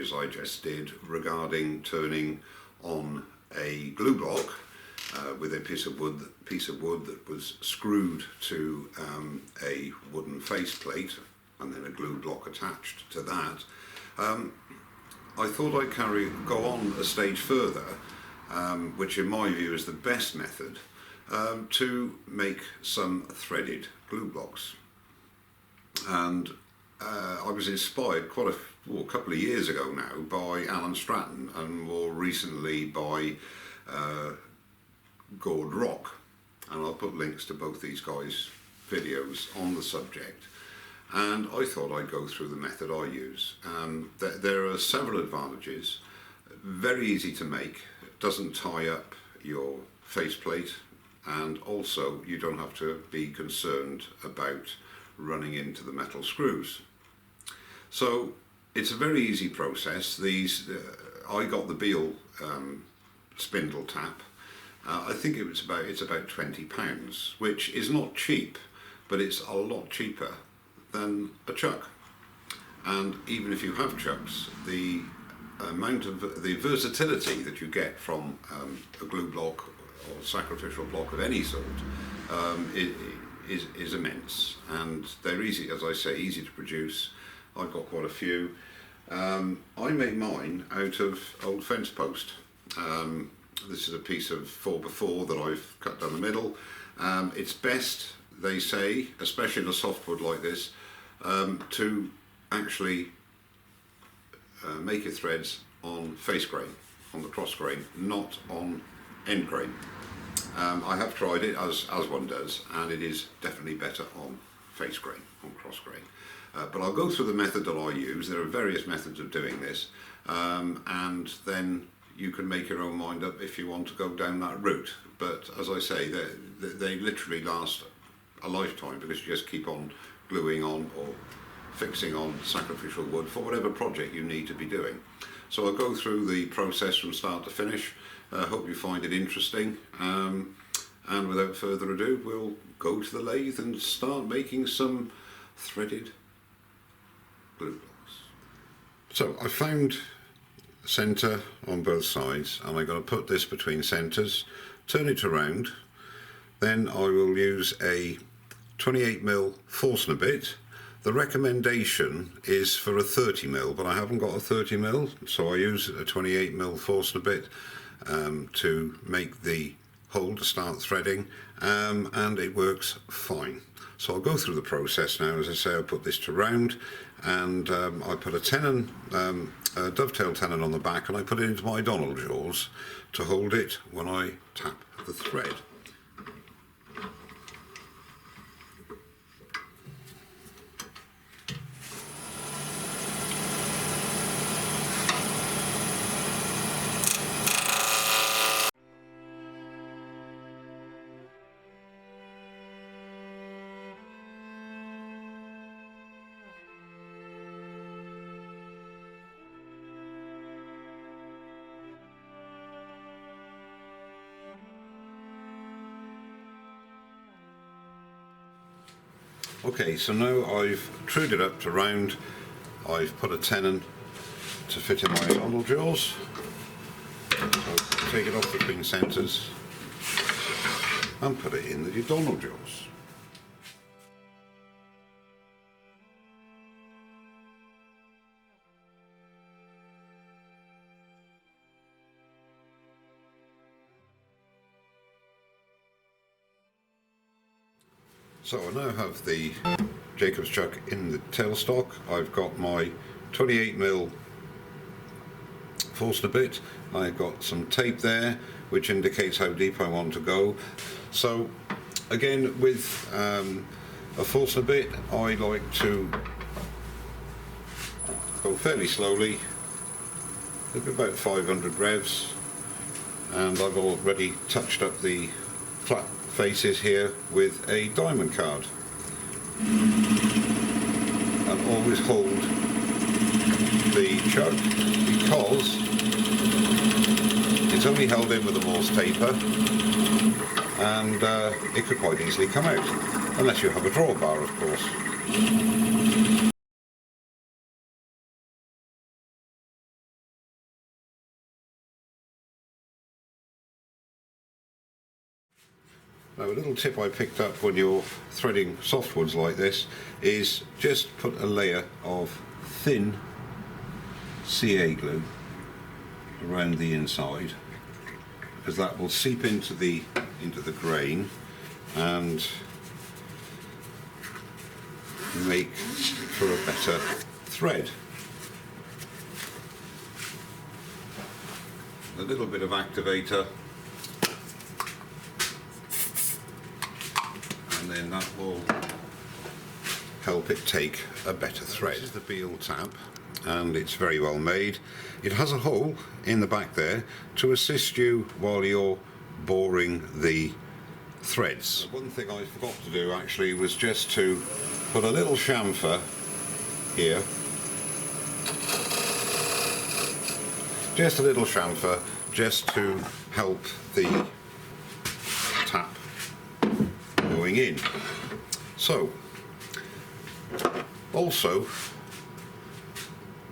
as I just did regarding turning on a glue block with a piece of wood that was screwed to a wooden faceplate and then a glue block attached to that. I thought I'd go on a stage further, which in my view is the best method, to make some threaded glue blocks. And I was inspired quite a couple of years ago now by Stratton, and more recently by Gord, and I'll put links to both these guys' videos on the subject. And I thought I'd go through the method I use. There are several advantages. Very easy to make, doesn't tie up your faceplate, and also you don't have to be concerned about running into the metal screws. So it's a very easy process. I got the Beal spindle tap. I think it's about £20, which is not cheap, but it's a lot cheaper than a chuck. And even if you have chucks, the amount of the versatility that you get from a glue block or sacrificial block of any sort is immense, and they're easy, as I say, easy to produce. I've got quite a few. I make mine out of old fence post. This is a piece of 4x4 that I've cut down the middle. It's best, they say, especially in a softwood like this, to actually make your threads on face grain, on the cross grain, not on end grain. I have tried it as one does, and it is definitely better on face grain, on cross grain. But I'll go through the method that I use. There are various methods of doing this, and then you can make your own mind up if you want to go down that route. But as I say, they literally last a lifetime, because you just keep on gluing on or fixing on sacrificial wood for whatever project you need to be doing. So I'll go through the process from start to finish. Hope you find it interesting, and without further ado, we'll go to the lathe and start making some threaded glue blocks. So I found centre on both sides, and I'm going to put this between centres, turn it around, then I will use a 28mm Forstner bit. The recommendation is for a 30mm, but I haven't got a 30mm, so I use a 28mm Forstner bit to make the hole to start threading, and it works fine. So I'll go through the process now. As I say, I'll put this to round, and I put a tenon, a dovetail tenon on the back, and I put it into my Donald jaws to hold it when I tap the thread. Okay, so now I've trued it up to round. I've put a tenon to fit in my Donald jaws. So take it off between centres and put it in the Donald jaws. So I now have the Jacob's chuck in the tailstock. I've got my 28mm Forstner bit. I've got some tape there which indicates how deep I want to go. So again, with a Forstner bit, I like to go fairly slowly, maybe about 500 revs, and I've already touched up the flat faces here with a diamond card, and always hold the chuck, because it's only held in with a Morse taper, and it could quite easily come out, unless you have a drawbar, of course. Now, a little tip I picked up when you're threading softwoods like this is just put a layer of thin CA glue around the inside, because that will seep into the grain and make for a better thread. A little bit of activator, and then that will help it take a better thread. This is the Beal tap, and it's very well made. It has a hole in the back there to assist you while you're boring the threads. One thing I forgot to do actually was just to put a little chamfer here, just a little chamfer, just to help the tap going in. So also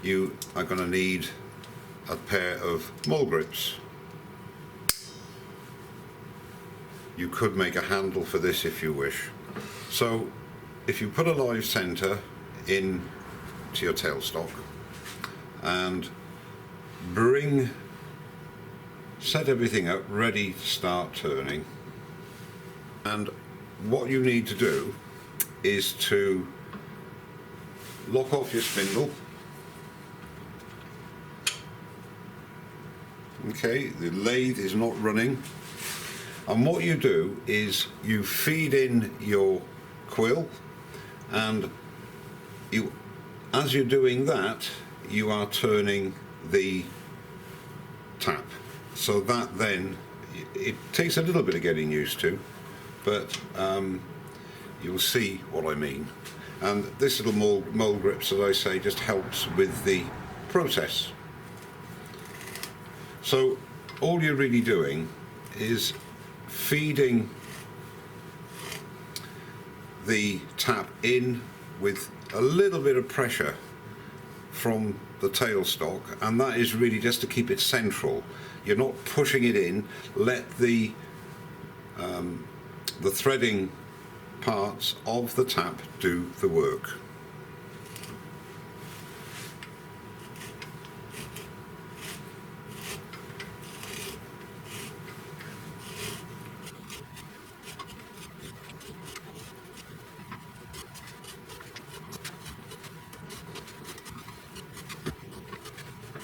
you are going to need a pair of mole grips. You could make a handle for this if you wish. So if you put a live center in to your tailstock and set everything up ready to start turning, and what you need to do is to lock off your spindle. Okay, the lathe is not running, and what you do is you feed in your quill, and as you're doing that, you are turning the tap. So that then, it takes a little bit of getting used to, but you'll see what I mean. And this little mole grips, as I say, just helps with the process. So all you're really doing is feeding the tap in with a little bit of pressure from the tailstock, and that is really just to keep it central. You're not pushing it in. Let the threading parts of the tap do the work.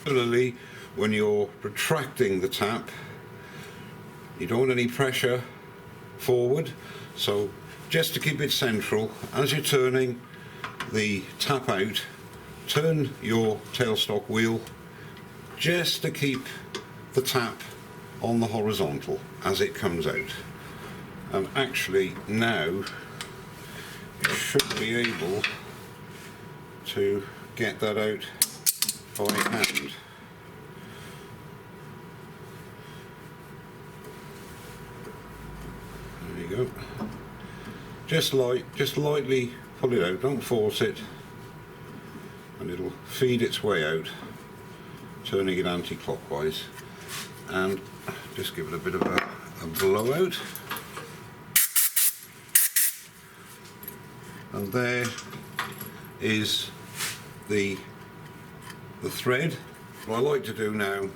Similarly, when you're retracting the tap, you don't want any pressure forward, so just to keep it central, as you're turning the tap out, turn your tailstock wheel just to keep the tap on the horizontal as it comes out. And actually now you should be able to get that out by hand. There you go. Just lightly pull it out, don't force it, and it'll feed its way out, turning it anti-clockwise, and just give it a bit of a blowout. And there is the thread. What I like to do now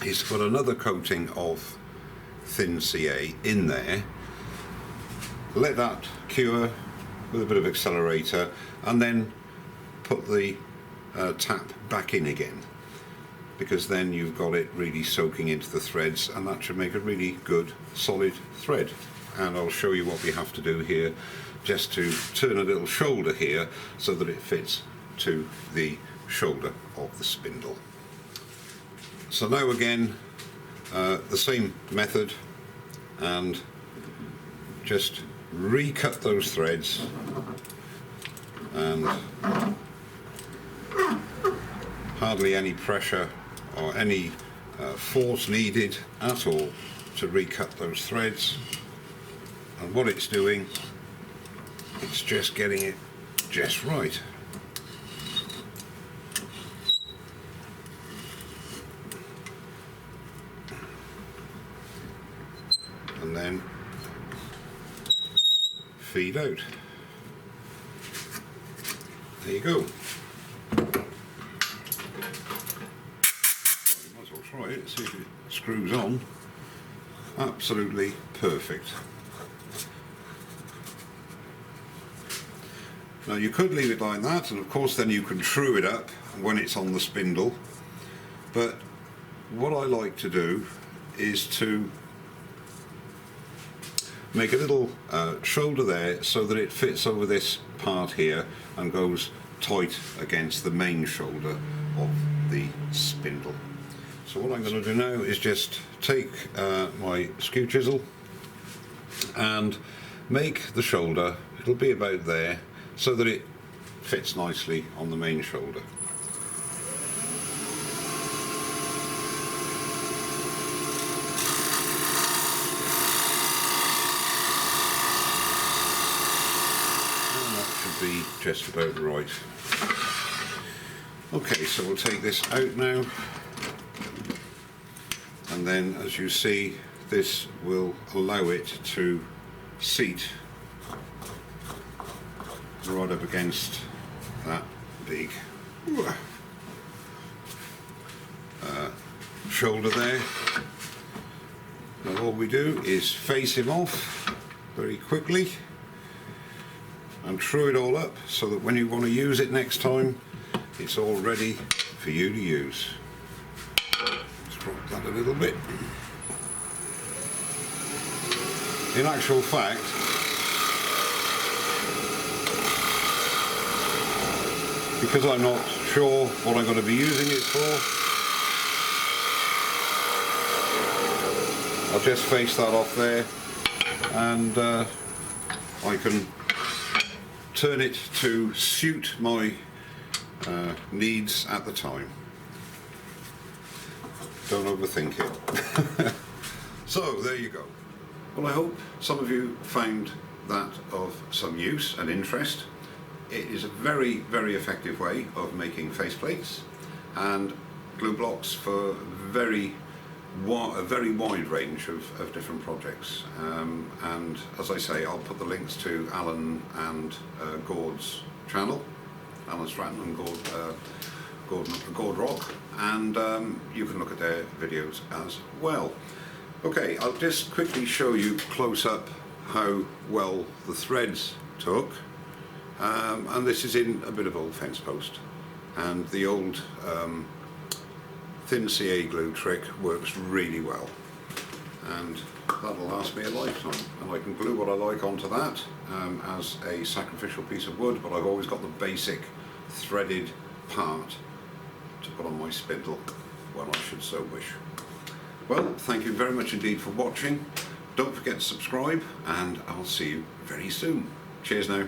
is to put another coating of thin CA in there, let that cure with a bit of accelerator, and then put the tap back in again, because then you've got it really soaking into the threads, and that should make a really good solid thread. And I'll show you what we have to do here, just to turn a little shoulder here so that it fits to the shoulder of the spindle. So now again, the same method, and just recut those threads, and hardly any pressure or any force needed at all to recut those threads. And what it's doing, it's just getting it just right. And then feed out. There you go. Might as well try it, see if it screws on. Absolutely perfect. Now you could leave it like that, and of course then you can true it up when it's on the spindle, but what I like to do is to make a little shoulder there so that it fits over this part here and goes tight against the main shoulder of the spindle. So what I'm going to do now is just take my skew chisel and make the shoulder, it'll be about there, so that it fits nicely on the main shoulder. And that should be just about right. Okay, so we'll take this out now, and then as you see, this will allow it to seat right up against that big shoulder there. Now all we do is face him off very quickly and true it all up so that when you want to use it next time, it's all ready for you to use. Let's drop that a little bit. In actual fact, because I'm not sure what I'm going to be using it for, I'll just face that off there, and I can turn it to suit my needs at the time. Don't overthink it. So there you go. Well, I hope some of you found that of some use and interest. It is a very, very effective way of making faceplates and glue blocks for a very wide range of different projects. And as I say, I'll put the links to Alan and Gord's channel, Alan Stratton and Gord Rock, and you can look at their videos as well. Okay, I'll just quickly show you close up how well the threads took. And this is in a bit of old fence post, and the old thin CA glue trick works really well, and that'll last me a lifetime, and I can glue what I like onto that as a sacrificial piece of wood, but I've always got the basic threaded part to put on my spindle when I should so wish. Well, thank you very much indeed for watching. Don't forget to subscribe, and I'll see you very soon. Cheers now.